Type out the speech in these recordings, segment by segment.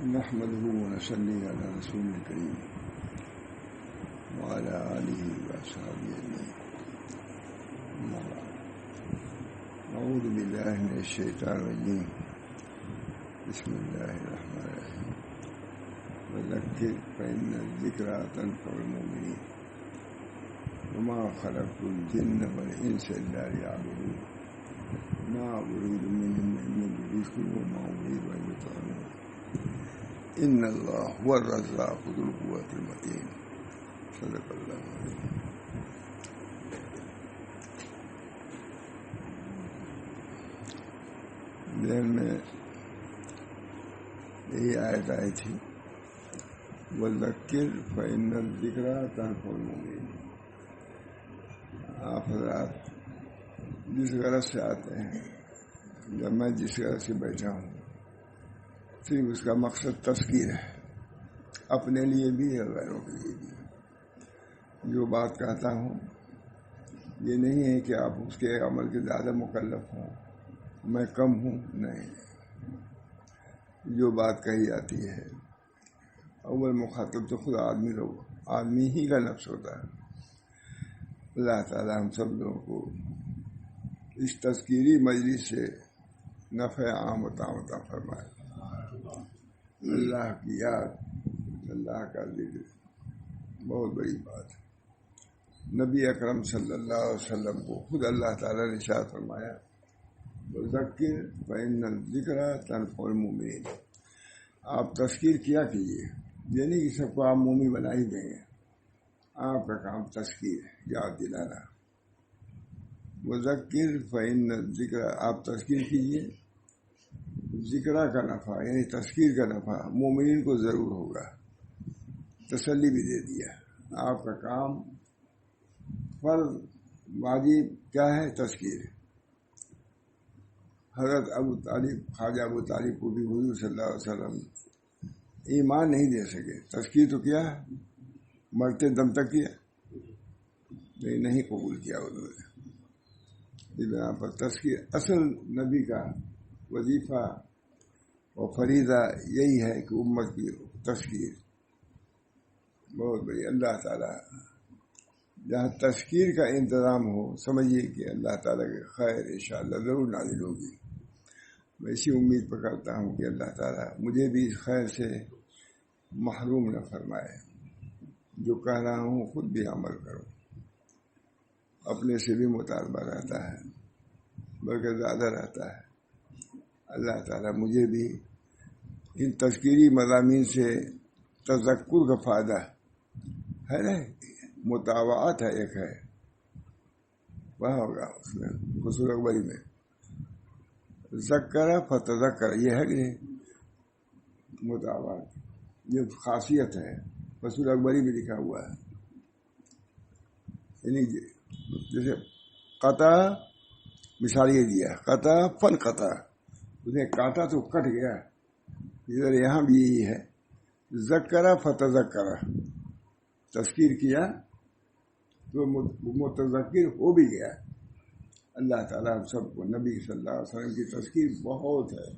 نحمده ونصلي على رسول الكريم وعلى آله وأصحابه أجمعين. أما بعد، أعوذ بالله من الشيطان الرجيم. بسم الله الرحمن الرحيم. وذكر فإن الذكرى تنفع المؤمنين وما خلقت الجن والإنس إلا ليعبدون ما أريد منهم من رزق وما أريد أن يطعمون إن الله هو الرزاق ذو القوة المتين. صدق الله العظيم. ذہن میں یہی آیت آئی تھی، وَذَكِّرْ فَإِنَّ الذِّكْرَىٰ تَنفَعُ الْمُؤْمِنِينَ. آپ حضرات جس غرض سے آتے ہیں، جب میں جس غرض سے بیٹھا ہوں، صرف اس کا مقصد تذکیر ہے، اپنے لیے بھی اور غیروں کے لیے بھی. جو بات کہتا ہوں یہ نہیں ہے کہ آپ اس کے عمل کے زیادہ مکلف ہوں، میں کم ہوں، نہیں. جو بات کہی جاتی ہے اول مخاطب تو خود آدمی ہی کا نفس ہوتا ہے. اللہ تعالیٰ ہم سب لوگوں کو اس تذکیری مجلس سے نفع عام عطا فرمائے. اللہ کی یاد، اللہ کا ذکر بہت بڑی بات ہے. نبی اکرم صلی اللہ علیہ وسلم کو خود اللہ تعالیٰ نے ارشاد فرمایا، وَذَكِّرْ فَإِنَّ الذِّكْرَىٰ تَنفَعُ الْمُؤْمِنِينَ. آپ تذکیر کیا کیجیے، یہ نہیں کہ سب کو آپ مومن بنا ہی دیں گے. آپ کا کام تذکیر ہے، یاد دلانا. وَذَكِّرْ فَإِنَّ الذِّكْرَىٰ، آپ تذکیر کیجیے. ذکرہ کا نفع یعنی تذکیر کا نفع مومنین کو ضرور ہوگا. تسلی بھی دے دیا. آپ کا کام فرض واجب کیا ہے؟ تذکیر. حضرت خواجہ ابو طالب کو بھی حضور صلی اللہ علیہ وسلم ایمان نہیں دے سکے. تذکیر تو کیا ہے، مرتے دم تک کیا، نہیں قبول کیا انہوں نے. اس بنا پر تذکیر اصل نبی کا وظیفہ اور فریضہ یہی ہے کہ امت کی تذکیر. بہت بڑی. اللہ تعالیٰ جہاں تذکیر کا انتظام ہو، سمجھیے کہ اللہ تعالیٰ کے خیر انشاءاللہ ضرور نازل ہوگی. میں اسی امید پر کرتا ہوں کہ اللہ تعالیٰ مجھے بھی اس خیر سے محروم نہ فرمائے. جو کہہ رہا ہوں خود بھی عمل کرو. اپنے سے بھی مطالبہ رہتا ہے بلکہ زیادہ رہتا ہے. اللہ تعالیٰ مجھے بھی ان تذکیری مضامین سے تذکر کا فائدہ ہے نا، مطاوعات ہے، ایک ہے وہاں ہوگا اس میں قصور اکبری میں ذکر فتذکر، یہ ہے کہ نہیں مطاوعات، یہ خاصیت ہے. قصور اکبری میں لکھا ہوا ہے. یعنی جیسے قطع مثال یہ دیا، قطع فن قطع، اس نے کاٹا تو کٹ گیا. ادھر یہاں بھی یہی ہے، ذکر فتذکر، تذکیر کیا تو متذکر ہو بھی گیا. اللہ تعالیٰ ہم سب کو نبی صلی اللہ علیہ وسلم کی تذکیر بہت ہے.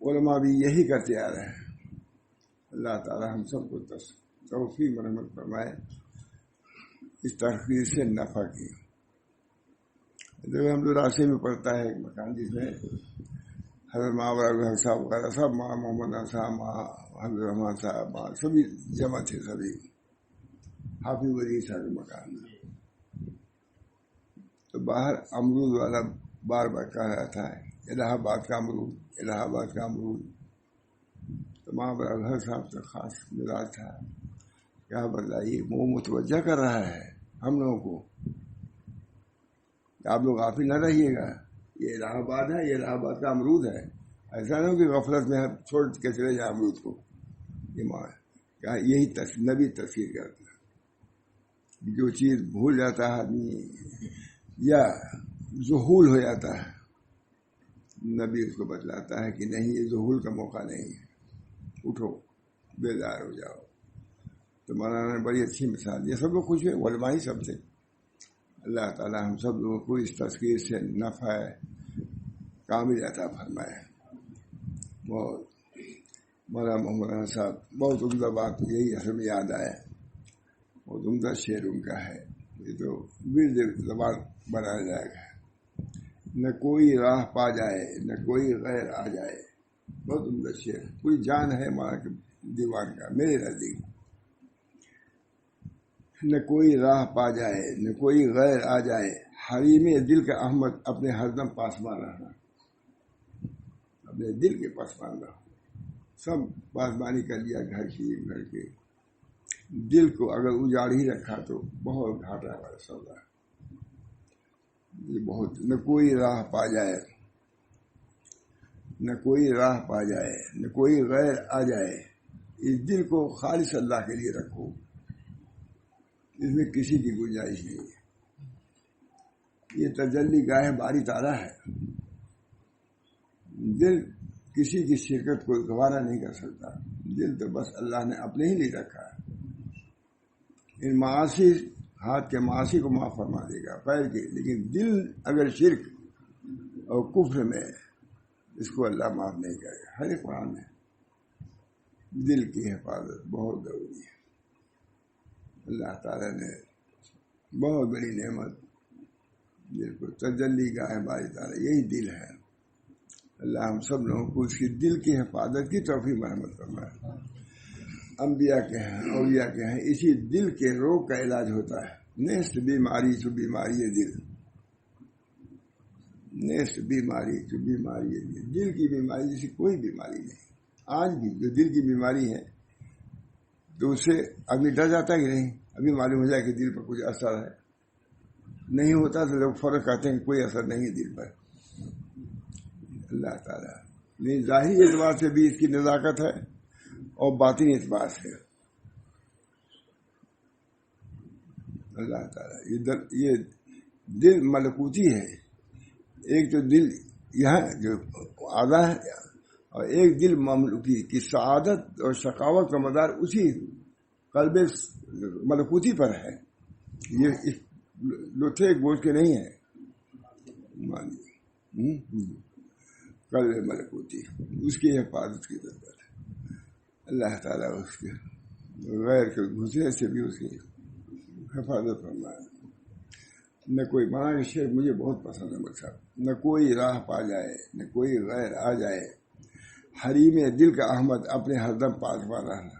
علماء بھی یہی کا تیار ہے. اللہ تعالیٰ ہم سب کو توفیق مرحمت فرمائے اس تذکیر سے نفع کی. ہم تو راستے میں پڑتا ہے ایک مکان جس میں حضرت ماور صاحب وغیرہ سب، محمد صاحب، حضرت رحمان صاحب، سبھی جمع تھے. سبھی حافظ ولی صاحب مکان میں. تو باہر امرود والا بار بار کہہ رہا تھا، الہ آباد کا امرود، الہ آباد کا امرود. تو ماور صاحب سے خاص مزاج تھا، کیا بتائیے، وہ متوجہ کر رہا ہے ہم لوگوں کو، آپ لوگ غافل نہ رہیے گا. یہ الہ آباد ہے، یہ الہ آباد کا امرود ہے. ایسا نہ ہو کہ غفلت میں چھوڑ کے چلے جائیں امرود کو. یہی نبی تذکیر کرتا ہے. جو چیز بھول جاتا ہے آدمی یا ذہول ہو جاتا ہے، نبی اس کو بتلاتا ہے کہ نہیں، یہ ذہول کا موقع نہیں ہے، اٹھو، بیدار ہو جاؤ. تو مولانا نے بڑی اچھی مثال دی. سب لوگ خوش ہوئے، علماء ہی سب تھے. اللہ تعالیٰ ہم سب لوگوں کو اس تذکیر سے نفع کامل عطا فرمائے. مولانا محمد حسن صاحب بہت عمدہ بات یہی اصل میں یاد آیا، بہت عمدہ شعر ان کا ہے، یہ تو ورد زبان بنایا جائے گا۔ نہ کوئی راہ پا جائے نہ کوئی غیر آ جائے، بہت عمدہ شعر، کوئی جان ہے مولانا کے دیوان کا میرے نزدیک۔ نہ کوئی راہ پا جائے نہ کوئی غیر آ جائے، حریم دل کا احمد اپنے ہردم پاسبان رہنا، اپنے دل کے پاسبان رہنا، سب پاسبانی کر لیا گھر کی گھر کے، دل کو اگر اجاڑ ہی رکھا تو بہت گھاٹا والا سودا ہے یہ بہت۔ نہ کوئی راہ پا جائے نہ کوئی راہ پا جائے نہ کوئی غیر آ جائے، اس دل کو خالص اللہ کے لیے رکھو، اس میں کسی کی گنجائش نہیں ہے۔ یہ تجلی گاہ باری تعالیٰ ہے، دل کسی کی شرکت کو گوارا نہیں کر سکتا، دل تو بس اللہ نے اپنے ہی لیے رکھا ہے۔ ان معاصی ہاتھ کے معاصی کو معاف فرما دے گا پیر کے، لیکن دل اگر شرک اور کفر میں، اس کو اللہ معاف نہیں کرے گا۔ ہر قرآن میں دل کی حفاظت بہت ضروری ہے۔ اللہ تعالیٰ نے بہت بڑی نعمت دل کو تجلی گاہ باری تعالیٰ، یہی دل ہے۔ اللہ ہم سب لوگوں کو اس کی دل کی حفاظت کی توفیق مرحمت فرمائے۔ انبیاء کے ہیں، اولیاء کے ہیں، اسی دل کے روگ کا علاج ہوتا ہے۔ نیست بیماری تو بیماری ہے دل، نیست بیماری تو بیماری ہے دل، دل کی بیماری جیسی کوئی بیماری نہیں۔ آج بھی جو دل کی بیماری ہے تو اس سے آدمی ڈر جاتا ہے کہ نہیں، ابھی معلوم ہو جائے کہ دل پر کچھ اثر ہے، نہیں ہوتا تو لوگ فوراً کہتے ہیں کہ کوئی اثر نہیں ہے دل پر۔ اللہ تعالیٰ نہیں، ظاہری اعتبار سے بھی اس کی نزاکت ہے اور باطنی اعتبار سے۔ اللہ تعالیٰ یہ دل ملکوتی ہے، ایک تو دل یہاں جو آدھا ہے اور ایک دل مملوکی کی سعادت اور شقاوت کا مدار اسی قلب ملکوتی پر ہے، یہ لطھے گوشت کے نہیں ہے، قلب ملکوتی، اس کی حفاظت کی ضرورت ہے۔ اللہ تعالیٰ اس کے غیر کے گھسنے سے بھی اس کی حفاظت فرمائے۔ نہ کوئی مانا کہ شعر مجھے بہت پسند ہے مقصد، نہ کوئی راہ پا جائے نہ کوئی غیر آ جائے، حریم دل کا احمد اپنے ہردم پاسبان رہنا۔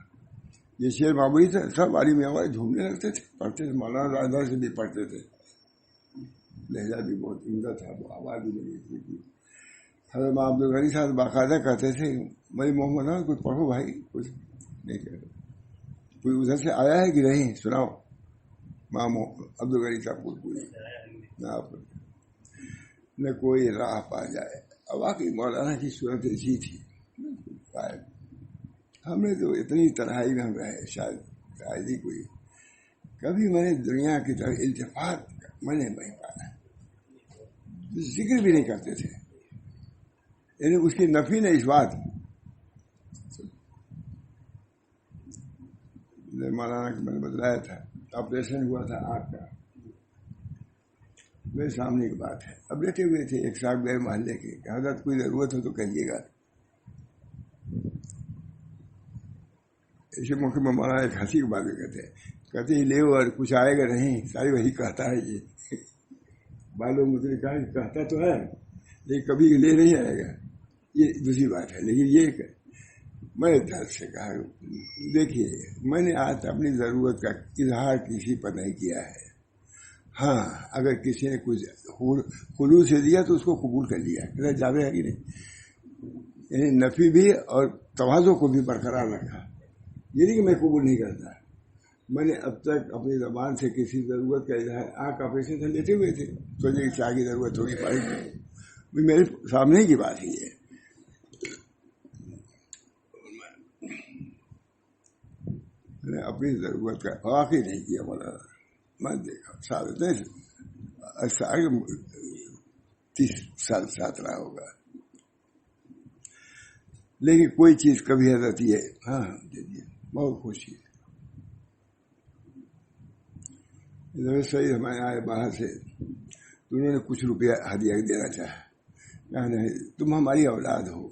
یہ شعر معمولی تھا، سب عالم ہمارے جھومنے لگتے تھے، پڑھتے تھے، مولانا راجدھا سے بھی پڑھتے تھے، لہجہ بھی بہت عمدہ تھا، آواز بھی لگی تھی۔ حضرت عبد الغنی صاحب باقاعدہ کہتے تھے بھائی محمد کچھ پڑھو بھائی، کچھ نہیں کہتے، کوئی ادھر سے آیا ہے کہ نہیں سناؤ، ماں عبد الغنی صاحب کو پوری نہ کوئی راہ پا جائے۔ واقعی مولانا کی صورت ایسی تھی، ہم نے تو اتنی تنہائی میں ہم رہے، شاید ہی کوئی کبھی میں نے دنیا کی طرف التفات میں نے نہیں پایا، ذکر بھی نہیں کرتے تھے، یعنی اس کی نفی نے اس بات مولانا کو میں نے بتلایا تھا، آپریشن ہوا تھا آنکھ کا، میرے سامنے کی بات ہے، اب لیٹے ہوئے تھے ایک صاحب گئے محلے کے، کہ حضرت کوئی ضرورت ہو تو کہیے گا۔ ایسے موقع میں مولانا ایک ہنسی کی بات بھی کہتے ہیں لے اور کچھ آئے گا نہیں، ساری وہی کہتا ہے یہ بالوں مجھے کہا کہتا تو ہے لیکن کبھی لے نہیں آئے گا، یہ دوسری بات ہے۔ لیکن یہ میں نے درد سے کہا دیکھیے میں نے آج اپنی ضرورت کا اظہار کسی پر نہیں کیا ہے، ہاں اگر کسی نے کچھ خلوص سے دیا تو اس کو قبول کر لیا، جاوے ہے کہ نہیں، یعنی نفی بھی اور تواضع کو بھی برقرار رکھا، یہ نہیں کہ میں قبول نہیں کرتا۔ میں نے اب تک اپنی زبان سے کسی ضرورت کا اظہار آنکھ آپریشن سے لیتے ہوئے تھے، سوچے کہ چائے کی ضرورت ہوگی پڑے گی، میرے سامنے کی بات ہی ہے، میں نے اپنی ضرورت کا واقعی نہیں کیا مولانا، میں دیکھا سال 30 سال ساتھ رہا ہوگا، لیکن کوئی چیز کبھی حضرت یہ ہاں بہت خوشی ہے۔ صحیح ہمارے آئے باہر سے تو انہوں نے کچھ روپیہ ہدیہ دینا چاہا، نہیں تم ہماری اولاد ہو،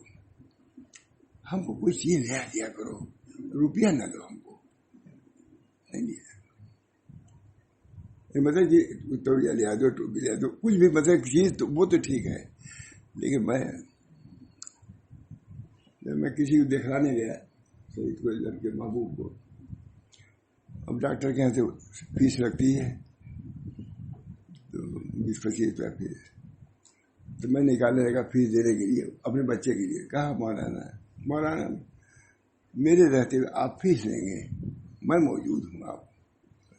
ہم کو کوئی چیز نیا دیا کرو، روپیہ نہ دو ہم کو، نہیں دیا مطلب کہ توڑیا لیا دو، ٹوپی لیا دو، کچھ بھی مطلب چیز تو وہ تو ٹھیک ہے، لیکن میں کسی کو دکھلانے گیا شہید کو، لڑکے محبوب کو، اب ڈاکٹر کے یہاں سے فیس لگتی ہے تو 20-25 روپیہ فیس، تو میں نکالنے لگا فیس دینے کے لیے اپنے بچے کے لیے، کہا مولانا میرے رہتے ہوئے آپ فیس لیں گے، میں موجود ہوں، آپ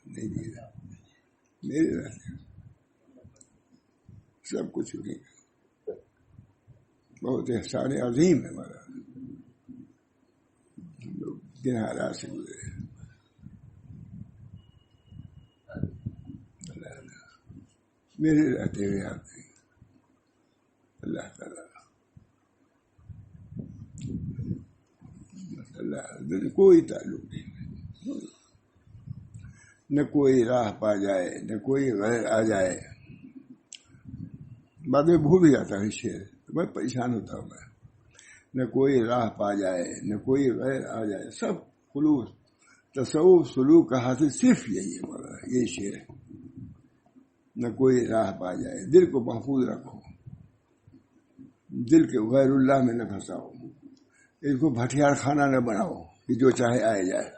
نہیں دے رہا، میرے رہتے ہوئے سب کچھ ہونے کا بہت احسان عظیم ہے ہمارا، ہم لوگ دن حالات سے گزرے، میرے رہتے ہوئے آپ نہیں، اللہ تعالیٰ اللہ کوئی تعلق نہیں، نہ کوئی راہ پا جائے، نہ کوئی غیر آ جائے، بعد میں بھول جاتا ہے شعر، میں پریشان ہوتا ہوں میں، نہ کوئی راہ پا جائے، نہ کوئی غیر آ جائے، سب خلوص تصوف سلوک کا حاصل صرف یہی ہے مولانا، یہ شعر ہے، نہ کوئی راہ پا جائے، دل کو محفوظ رکھو، دل کے غیر اللہ میں نہ پھنساؤ، اس کو بھٹیار خانہ نہ بناؤ کہ جو چاہے آئے جائے،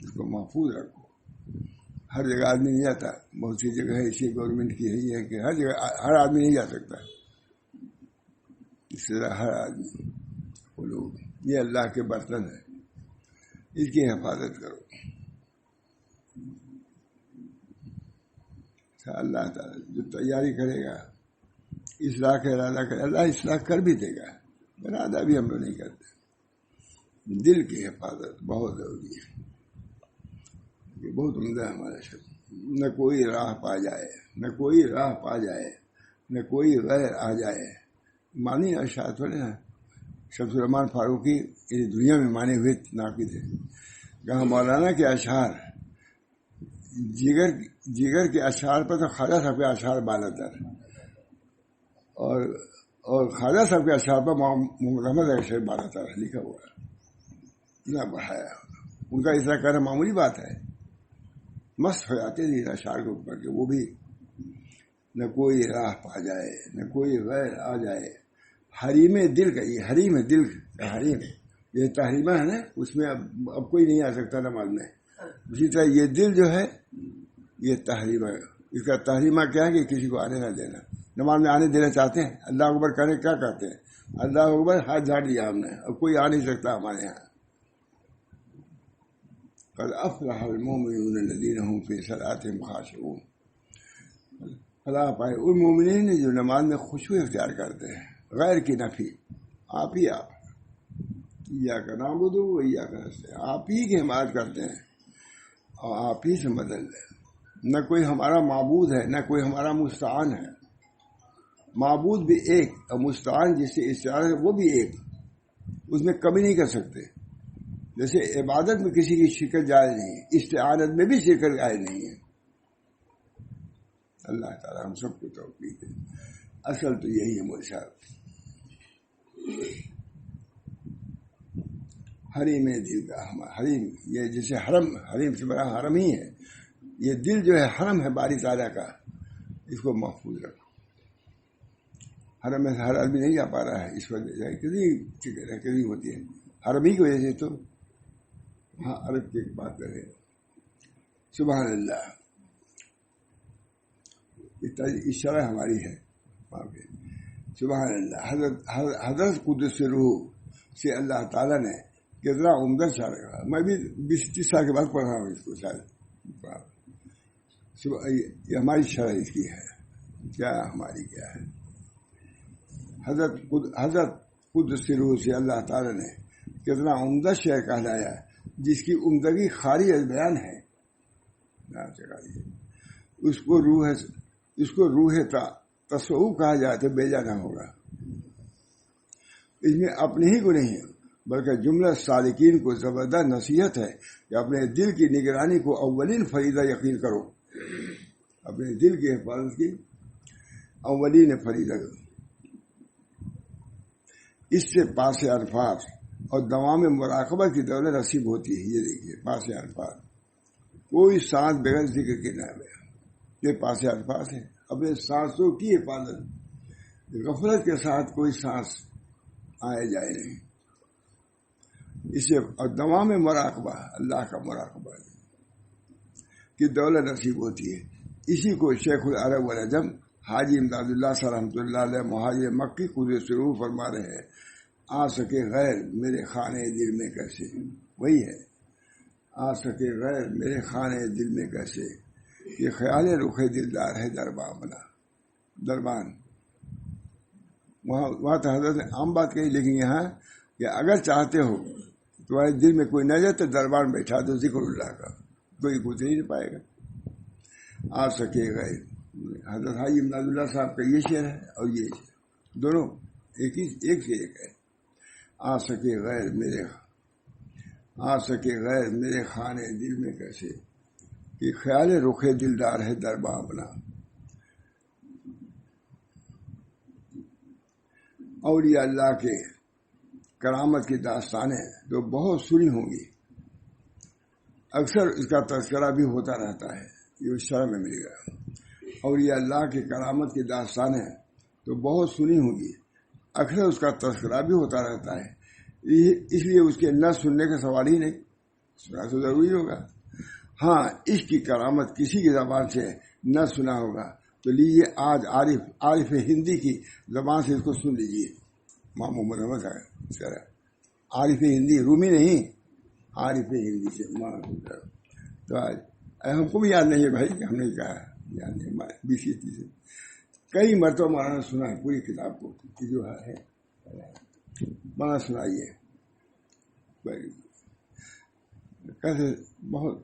اس کو محفوظ رکھو، ہر جگہ آدمی نہیں جاتا، بہت سی جگہ ایسی گورنمنٹ کی ہے کہ ہر جگہ ہر آدمی نہیں جا سکتا، اس طرح ہر آدمی وہ لوگ، یہ اللہ کے برتن ہے، اس کی حفاظت کرو، اللہ تعالیٰ جو تیاری کرے گا، اصلاح کا ارادہ کرے، اللہ اصلاح کر بھی دے گا، ارادہ بھی ہم لوگ نہیں کرتے، دل کی حفاظت بہت ضروری ہے، یہ بہت عمدہ ہے ہمارا شخص، نہ کوئی راہ پا جائے، نہ کوئی راہ پا جائے، نہ کوئی غیر آ جائے، مانی اشعار تھوڑے نا، شمس الرحمان فاروقی اس دنیا میں مانے ہوئے ناقد ہے، کہاں مولانا کے اشعار جگر کے اشعار پر تو خواجہ صاحب کے اشعار بالاتر، اور خواجہ صاحب کے اشعار پر محمد احمد اشعار بالاتر لکھا ہوا ہے، اتنا بڑھایا، ان کا اطلاع کرنا معمولی بات ہے، مست ہو جاتے تھے اشعار کو پڑھ کے، وہ بھی نہ کوئی راہ پا جائے، نہ کوئی غیر آ جائے، حریم دل کا، یہ حریم ہے، دل کا حریم، یہ تحریمہ ہے نا، اس میں اب کوئی نہیں آ سکتا نماز میں، اسی طرح یہ دل جو ہے یہ تحریمہ ہے، اس کا تحریمہ کیا ہے کہ کسی کو آنے نہ دینا، نماز میں آنے دینا چاہتے ہیں، اللہ اکبر کرنے کیا کرتے ہیں، اللہ اکبر ہاتھ جھاڑ دیا ہم نے، اب کوئی آ نہیں سکتا ہمارے یہاں، قد افلح المؤمنون الذین هم فی صلاتهم خاشعون، فلاح پائے ان مومنین نے جو نماز میں خشوع اختیار کرتے ہیں، غیر کی نفی، آپ ہی آپ، ایاک نعبد و ایاک نستعین، آپ ہی کی حمایت کرتے ہیں اور آپ ہی سے مدد لیں، نہ کوئی ہمارا معبود ہے، نہ کوئی ہمارا مستعان ہے، معبود بھی ایک اور مستعان جس سے استعانت ہے وہ بھی ایک، اس میں کمی نہیں کر سکتے، جیسے عبادت میں کسی کی شرکت جائز نہیں ہے، استعانت میں بھی شرکت جائز نہیں ہے، اللہ تعالیٰ ہم سب کو توفیق دے، اصل تو یہی ہے مول صاحب، حریم دل کا، حریم یہ جیسے حریم سے بڑا حرم ہی ہے، یہ دل جو ہے حرم ہے باری تعالیٰ کا، اس کو محفوظ رکھو، حرم میں ہر آدمی نہیں جا پا رہا ہے، اس وجہ سے کتنی ہوتی ہے حرم ہی کی وجہ سے، تو ہاں عرب کی ایک بات کریں، سبحان اللہ، اس شرح ہماری ہے وہاں پہ، سبحان اللہ، حضرت قدس روح سے اللہ تعالیٰ نے کتنا عمدہ شعر کہا، میں بھی 20-30 سال کے بعد پڑھ رہا ہوں اس کو، شاید یہ ہماری شرح اس کی ہے، کیا ہماری کیا ہے، حضرت قدس روح سے اللہ تعالیٰ نے کتنا عمدہ شعر کہلایا، جس کی عمدگی خاری از بیان ہے، اس کو روح تصوف کہا جائے تو بیجا نہ ہوگا، اس میں اپنے ہی کو نہیں بلکہ جملہ سالکین کو زبردست نصیحت ہے کہ اپنے دل کی نگرانی کو اولین فریضہ یقین کرو، اپنے دل کی حفاظت کی اولین فریضہ اس سے پاس الفاظ اور دوام مراقبہ کی دولت نصیب ہوتی ہے. یہ دیکھیے پاس الفاظ، کوئی سانس بغیر ذکر کے نہ ہے. یہ پاس الفاظ ہے. اپنے سانسوں کی حفاظت، غفلت کے ساتھ کوئی سانس آئے جائے نہیں. اسے اور دوام مراقبہ، اللہ کا مراقبہ کی دولت نصیب ہوتی ہے. اسی کو شیخ العرب والعجم حاجی امداد اللہ صاحب رحمۃ اللہ علیہ مہاجر مکی خود شروع فرما رہے ہیں، آ سکے غیر میرے خانے دل میں کیسے. وہی ہے، آ سکے غیر میرے خانے دل میں کیسے، یہ خیال رخ دلدار ہے دربان بنا. دربان وہاں تو حضرت نے عام بات کہی، لیکن یہاں کہ اگر چاہتے ہو تمہارے دل میں کوئی نہ جائے تو دربان بیٹھا دو ذکر اللہ کا، کوئی کچھ نہیں پائے گا. آ سکے غیر حضرت حاجی امداد اللہ صاحب کا یہ شعر ہے اور یہ شعر دونوں ایک سے ایک ہے. آ سکے غیر میرے خانے دل میں کیسے، یہ خیال رخ دلدار ہے درباں بنا. اولیاء اللہ کے کرامت کی داستانیں تو بہت سنی ہوں گی، اکثر اس کا تذکرہ بھی ہوتا رہتا ہے. یہ شرح میں ملے گا. اولیاء اللہ کے کرامت کی داستانیں تو بہت سنی ہوں گی، اکثر اس کا تذکرہ بھی ہوتا رہتا ہے. اس لیے اس کے نہ سننے کا سوال ہی نہیں، سنا تو ضروری ہوگا. ہاں اس کی کرامت کسی کی زبان سے نہ سنا ہوگا تو لیجیے آج عارف ہندی کی زبان سے اس کو سن لیجیے. ماں محمد احمد ہے عارف ہندی، رومی نہیں، عارف ہندی سے ماں. تو آج ہم کو بھی یاد نہیں ہے بھائی کہ ہم نے کہا یاد نہیں. بیسی سے کئی مرتبہ مولانا سنا ہے پوری کتاب کو جو ہے مولانا سنائیے. کیسے بہت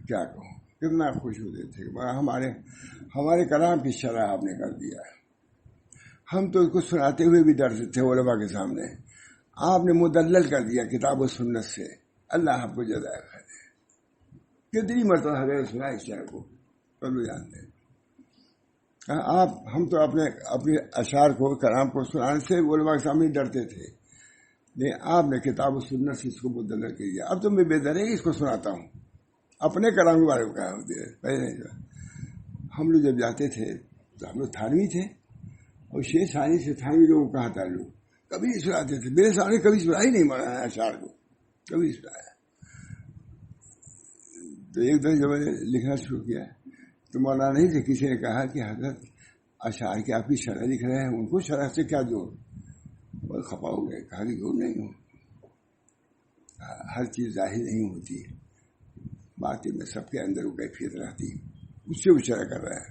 کیا کہوں، کتنا خوش ہوتے تھے. ہمارے کلام کی شرح آپ نے کر دیا. ہم تو اس کو سناتے ہوئے بھی ڈرتے تھے علماء کے سامنے، آپ نے مدلل کر دیا کتاب و سنت سے. اللہ آپ کو جزائے خیر. کتنی مرتبہ حضرت سنا اس شعر کو سب جانتے ہیں. ہم تو اپنے اشعار کو کلام کو سنانے سے علماء کے سامنے ڈرتے تھے، لیکن آپ نے کتاب و سنت سے اس کو مدلل کر دیا. اب تو میں بے درے اس کو سناتا ہوں. اپنے کلام کے بارے میں کہا ہوتے پہلے ہم لوگ جب جاتے تھے تو ہم لوگ تھانوی تھے، اور شیخ ثانی سے تھانوی لوگوں کہا تعلق کبھی سناتے تھے. میرے سامنے کبھی سنا ہی نہیں مانا ہے اشعار کو، کبھی سنایا. تو ایک دن جب میں نے لکھنا شروع کیا تو مولانا نہیں تھے، کسی نے کہا کہ حضرت اشعار کی آپ کی شرح لکھ رہے ہیں، ان کو شرح سے کیا جوڑ. بہت خفا ہو گئے، کہا کہ جوڑ نہیں ہوں، ہر چیز ظاہر نہیں ہوتی، باتیں میں سب کے اندر وہ کیفیت رہتی، اس سے وہ شرح کر رہا ہے.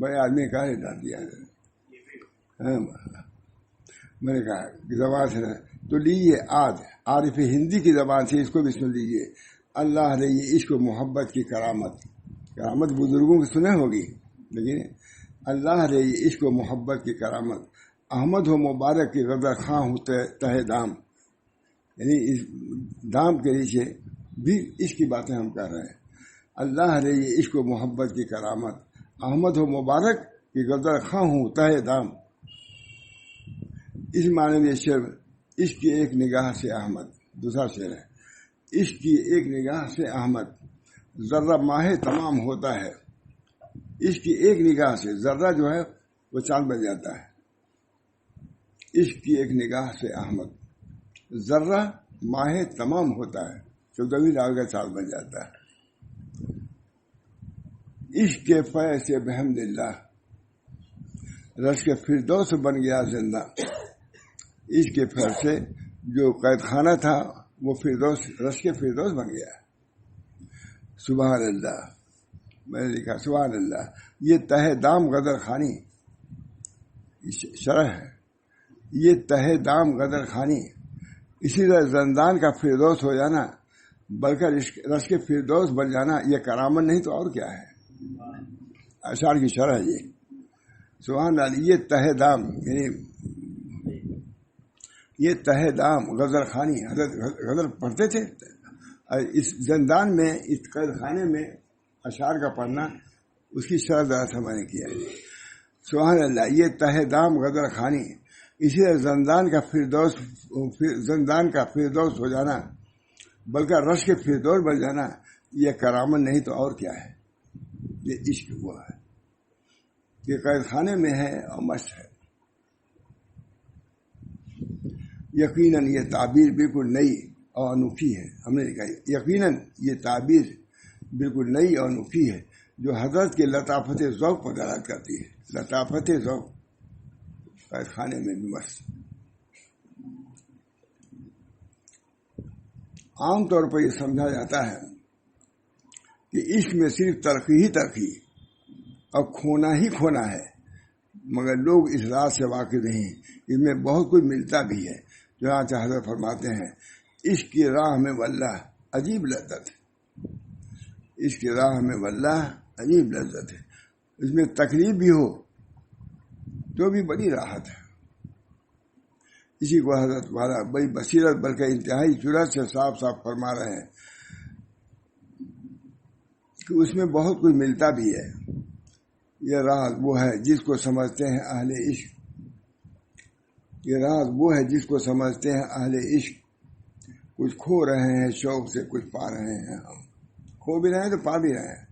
بڑے آدمی نے کہا ڈال دیا. میں نے کہا زبان سے تو لیجیے آج عارف ہندی کی زبان سے اس کو بھی سن لیجیے. اللہ نے یہ عشق و محبت کی کرامت بزرگوں کی سنے ہوگی، لیکن اللہ نے یہ عشق و محبت کی کرامت احمد و مبارک کی غدر خواہ ہوں تہ دام. یعنی اس دام کے نیچے بھی عشق کی باتیں ہم کر رہے ہیں. اللہ نے یہ عشق و محبت کی کرامت احمد و مبارک کی غدر خواہ ہوں تہ دام. اس معنی میں شعر عشق کی ایک نگاہ سے احمد. دوسرا شعر ہے عشق کی ایک نگاہ سے احمد ذرہ ماہ تمام ہوتا ہے. عشق کی ایک نگاہ سے ذرہ جو ہے وہ چاند بن جاتا ہے. عشق کی ایک نگاہ سے احمد ذرہ ماہ تمام ہوتا ہے، 14ویں رات کا چاند بن جاتا ہے. عشق کے فیض سے بحمد اللہ رش کے فردوس بن گیا زندہ. عشق کے فیض سے جو قید خانہ تھا وہ فردوس، رش کے فردوس بن گیا. سبحان اللہ. میں نے لکھا سبحان اللہ. یہ تہ دام غدر خانی شرح ہے. یہ تہ دام غدر خانی اسی طرح زندان کا فردوس ہو جانا بلکہ رش کے فردوس بن جانا یہ کرامت نہیں تو اور کیا ہے. اشعار کی شرح یہ سبحان اللہ. یہ تہ دام یعنی یہ تہ دام غزل خانی حضرت غزل پڑھتے تھے. اس زندان میں اس قید خانے میں اشعار کا پڑھنا اس کی شرح ذرا سا میں نے کیا ہے. سبحان اللہ. یہ تہ دام غزل خانی اسی لیے زندان کا فردوس ہو جانا بلکہ رش کے فردوس بن جانا یہ کرامت نہیں تو اور کیا ہے؟ یہ عشق ہوا ہے، یہ قید خانے میں ہے اور مست ہے۔ یقیناً یہ تعبیر بالکل نئی اور انوکھی ہے، ہم نے کہا یقیناً یہ تعبیر بالکل نئی اور انوکھی ہے جو حضرت کے لطافت ذوق پر دلالت کرتی ہے۔ لطافت ذوق، قید خانے میں بھی مست۔ عام طور پر یہ سمجھا جاتا ہے کہ عشق میں صرف ترقی ہی ترقی اور کھونا ہی کھونا ہے، مگر لوگ اس راز سے واقف نہیں، اس میں بہت کچھ ملتا بھی ہے۔ چنانچہ حضرت فرماتے ہیں عشق کی راہ میں واللہ عجیب لذت ہے، عشق کی راہ میں واللہ عجیب لذت ہے، اس میں تکلیف بھی ہو تو بھی بڑی راحت ہے۔ اسی کو حضرت والا بڑی بصیرت بلکہ انتہائی جرأت سے صاف صاف فرما رہے ہیں کہ اس میں بہت کچھ ملتا بھی ہے۔ یہ راز وہ ہے جس کو سمجھتے ہیں اہل عشق، یہ راز وہ ہے جس کو سمجھتے ہیں اہل عشق۔ کچھ کھو رہے ہیں شوق سے، کچھ پا رہے ہیں، ہم کھو بھی رہے ہیں تو پا بھی رہے ہیں۔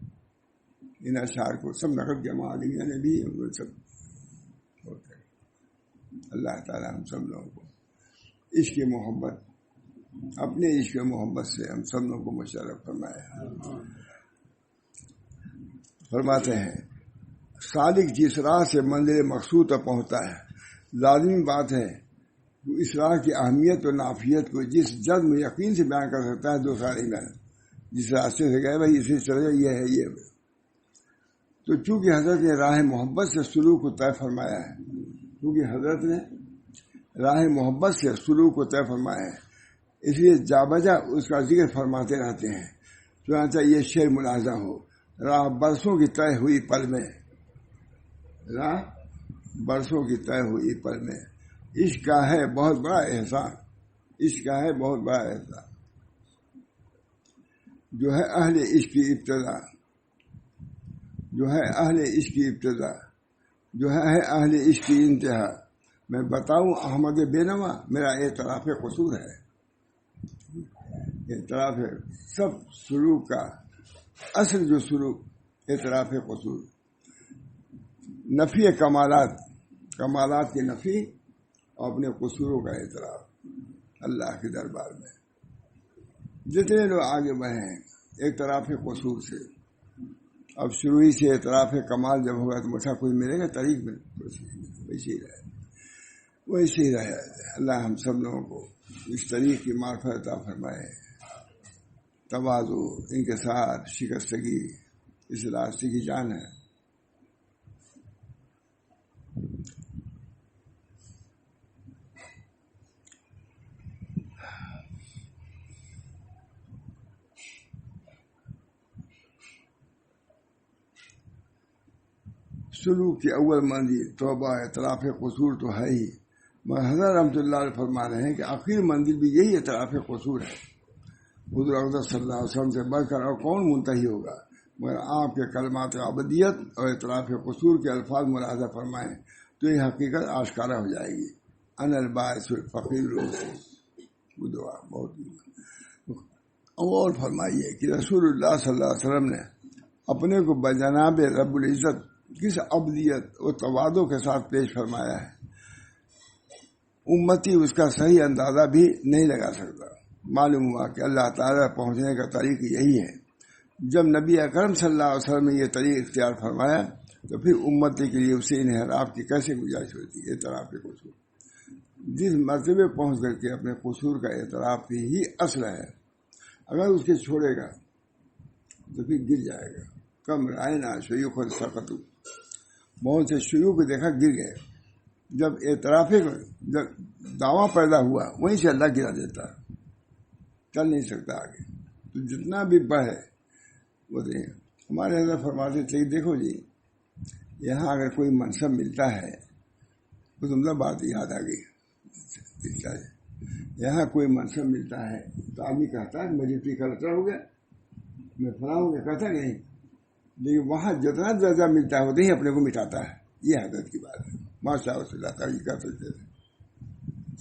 ان اشعار کو سب نقل کے معلومیہ نے بھی سب ہوتے ہیں۔ اللہ تعالیٰ ہم سب لوگوں کو عشق محبت، اپنے عشق محبت سے ہم سب لوگوں کو مشرف فرمائے۔ فرماتے ہیں سالک جس راہ سے منزل مقصود تک پہنچتا ہے، لازمی بات ہے وہ اس راہ کی اہمیت اور نافیت کو جس جزم یقین سے بیان کر سکتا ہے دوسرا نہیں بیان۔ جس راستے سے گئے بھائی اسی چلے، یہ ہے یہ۔ تو چونکہ حضرت نے راہ محبت سے سلوک کو طے فرمایا ہے، کیونکہ حضرت نے راہ محبت سے سلوک کو طے فرمایا ہے، اس لیے جا بجا اس کا ذکر فرماتے رہتے ہیں۔ چنانچہ یہ شعر ملاحظہ ہو، راہ برسوں کی طے ہوئی پل میں، راہ برسوں کی طے ہوئی پل میں، عشق کا ہے بہت بڑا احسان، عشق کا ہے بہت بڑا احسان، جو ہے اہل عشق کی ابتدا، جو ہے اہل عشق کی ابتدا، جو ہے اہل عشق کی انتہا۔ میں بتاؤں احمد بینوا میرا اعتراف قصور ہے، اعتراف ہے سب سلوک کا اصل، جو سلوک اعتراف قصور، نفی کمالات، کمالات کی نفی اور اپنے قصوروں کا اعتراف اللہ کے دربار میں۔ جتنے لوگ آگے بڑھے ہیں اعتراف قصور سے، اب شروعی سے اعتراف کمال جب ہوگا تو مٹھا کوئی ملے گا طریق میں، ویسے ہی رہے، ویسے ہی رہے۔ اللہ ہم سب لوگوں کو اس طریق کی معرفت عطا فرمائے، تواضع، انکسار، شکستگی اس راستے کی جان ہے۔ سلوک کی اول منزل توبہ اعتراف قصور تو ہے ہی، مگر حضرت رحمۃ اللہ علیہ فرما رہے ہیں کہ آخری منزل بھی یہی اعتراف قصور ہے۔ حضور اقدس صلی اللہ علیہ وسلم سے بڑھ کر اور کون منتہی ہوگا، مگر آپ کے کلمات عبدیت اور اعتراف قصور کے الفاظ ملاحظہ فرمائیں تو یہ حقیقت آشکارا ہو جائے گی۔ ان الباعث الفقیر وہ دعا بہت اور فرمائیے کہ رسول اللہ صلی اللہ علیہ وسلم نے اپنے کو بجناب رب العزت کس عبدیت اور تواضع کے ساتھ پیش فرمایا ہے، امتی اس کا صحیح اندازہ بھی نہیں لگا سکتا۔ معلوم ہوا کہ اللہ تعالیٰ پہنچنے کا طریق یہی ہے۔ جب نبی اکرم صلی اللہ علیہ وسلم نے یہ طریق اختیار فرمایا تو پھر امتی کے لیے اسے انحراف کی کیسے گنجائش ہوتی ہے؟ اعتراف کے قصور، جس مرتبے پہنچ کر کے اپنے قصور کا اعتراف ہی اصل ہے، اگر اس کے چھوڑے گا تو پھر گر جائے گا۔ کم رائنا شیوخ سقط، بہت سے شیوخ کو دیکھا گر گئے۔ جب اعتراف جب دعویٰ پیدا ہوا وہیں سے اللہ گرا دیتا، چل نہیں سکتا آگے۔ تو جتنا بھی بڑھے وہ دیں۔ ہمارے حضرت فرماتے تھے دیکھو جی، یہاں اگر کوئی منصب ملتا ہے تو تم نے بات یاد آ گئی، یہاں کوئی منصب ملتا ہے تو آدمی کہتا ہے میری فی کلچر ہو گیا، میں فلاں ہو گیا، کہتا نہیں، لیکن وہاں جتنا درجہ ملتا ہے اتنا ہی اپنے کو مٹاتا ہے۔ یہ حضرت کی بات ہے، ماشاء اللہ تعالیٰ یہ کہہ سکتے تھے۔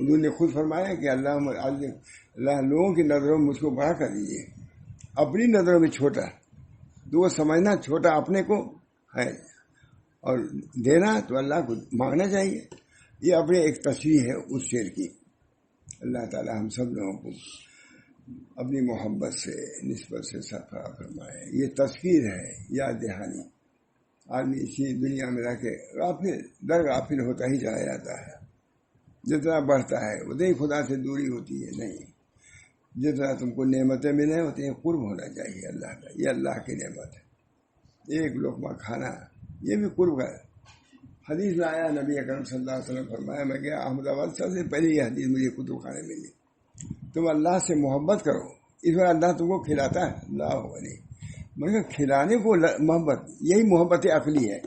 حضور نے خود فرمایا کہ اللہ لوگوں کی نظروں میں مجھ کو بڑا کر دیجیے، اپنی نظروں میں چھوٹا، تو وہ سمجھنا چھوٹا اپنے کو ہے، اور دینا تو اللہ کو مانگنا چاہیے۔ یہ اپنے ایک تصویر ہے اس شعر کی۔ اللہ تعالی ہم سب لوگوں کو اپنی محبت سے نسبت سے سرفراز فرمائے۔ یہ تذکیر ہے، یاد دہانی۔ آدمی اسی دنیا میں رہ کے غافل ہوتا ہی چلا جاتا ہے، جتنا بڑھتا ہے اتنی خدا سے دوری ہوتی ہے۔ نہیں، جتنا تم کو نعمتیں ملے اتنے قرب ہونا چاہیے اللہ کا۔ یہ اللہ کی نعمت ہے، ایک لقمہ کھانا یہ بھی قرب ہے۔ حدیث میں آیا، نبی اکرم صلی اللہ علیہ وسلم فرمایا، میں کہ احمد آباد سب سے پہلے یہ حدیث مجھے کتب خانے ملی، تم اللہ سے محبت کرو، اس بار اللہ تم کو کھلاتا ہے۔ اللہ علیہ مگر کھلانے کو محبت، یہی محبت عقلی ہے۔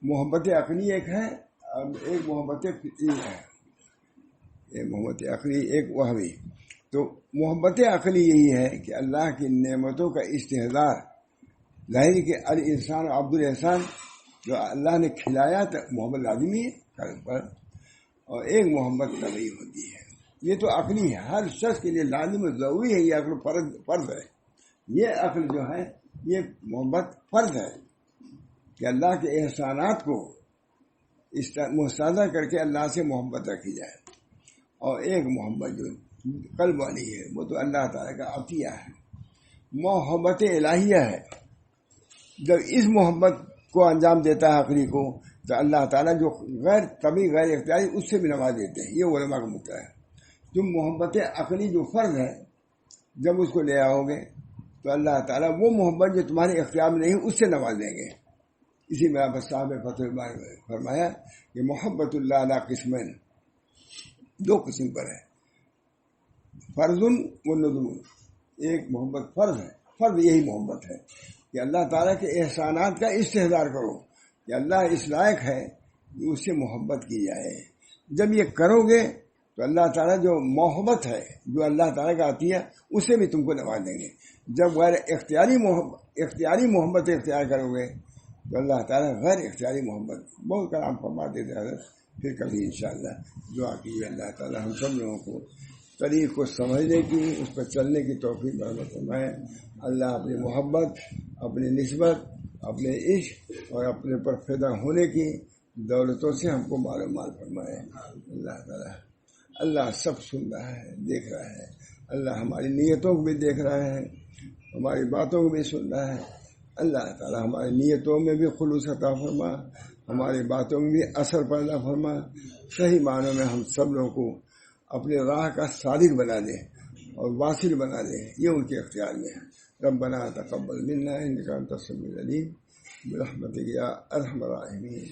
محبت عقلی ایک ہے اور ایک محبت فطری ہے، ایک محبت عقلی ایک وہمی۔ تو محبت عقلی یہی ہے کہ اللہ کی نعمتوں کا استحضار، ظاہر کہ الانسان عبد الاحسان، جو اللہ نے کھلایا تو محبت لازمی ہے پر، اور ایک محبت طبعی ہوتی ہے۔ یہ تو عقلی ہے، ہر شخص کے لیے لازم و ضروری ہے، یہ عقل فرض ہے۔ یہ عقل جو ہے یہ محبت فرض ہے کہ اللہ کے احسانات کو مستحضر کر کے اللہ سے محبت رکھی جائے۔ اور ایک محبت جو قلب والی ہے وہ تو اللہ تعالیٰ کا عطیہ ہے، محبت الہیہ ہے۔ جب اس محبت کو انجام دیتا ہے عقلی کو، تو اللہ تعالیٰ جو غیر طبعی غیر اختیاری اس سے بھی نواز دیتے ہیں۔ یہ علماء کا مدعا ہے۔ جو محبت عقلی جو فرض ہے، جب اس کو لے آؤ گے تو اللہ تعالیٰ وہ محبت جو تمہارے اختیار میں نہیں اس سے نواز دیں گے۔ اسی میں آپ صاحب فتح الباری نے فرمایا کہ محبت اللہ علی قسمین، دو قسم پر ہے، فرض و نذر۔ ایک محبت فرض ہے، فرض یہی محبت ہے کہ اللہ تعالیٰ کے احسانات کا استحضار کرو کہ اللہ اس لائق ہے کہ اس سے محبت کی جائے۔ جب یہ کرو گے تو اللہ تعالیٰ جو محبت ہے، جو اللہ تعالیٰ کا عطیہ، اس سے بھی تم کو نواز دیں گے۔ جب غیر اختیاری محبت اختیار کرو گے تو اللہ تعالیٰ غیر اختیاری محبت، بہت کلام فرماتے تھے حضرت، پھر کبھی انشاءاللہ دعا کیجیے اللہ تعالیٰ ہم سب لوگوں کو طریق کو سمجھنے کی، اس پر چلنے کی توفیق عطا فرمائے۔ اللہ اپنی محبت، اپنی نسبت، اپنے عشق اور اپنے پر فدا ہونے کی دولتوں سے ہم کو مال و مال فرمائے اللہ تعالیٰ۔ اللہ سب سن رہا ہے، دیکھ رہا ہے، اللہ ہماری نیتوں کو بھی دیکھ رہا ہے، ہماری باتوں کو بھی سن رہا ہے۔ اللہ تعالیٰ ہماری نیتوں میں بھی خلوص عطا فرما، ہماری باتوں میں بھی اثر پیدا فرما، صحیح معنوں میں ہم سب لوگوں کو اپنے راہ کا صادق بنا دے اور واصل بنا دے، یہ ان کے اختیار میں ہے۔ ربنا تقبل منا انک انت السمیع العلیم برحمتک یا ارحم الراحمین۔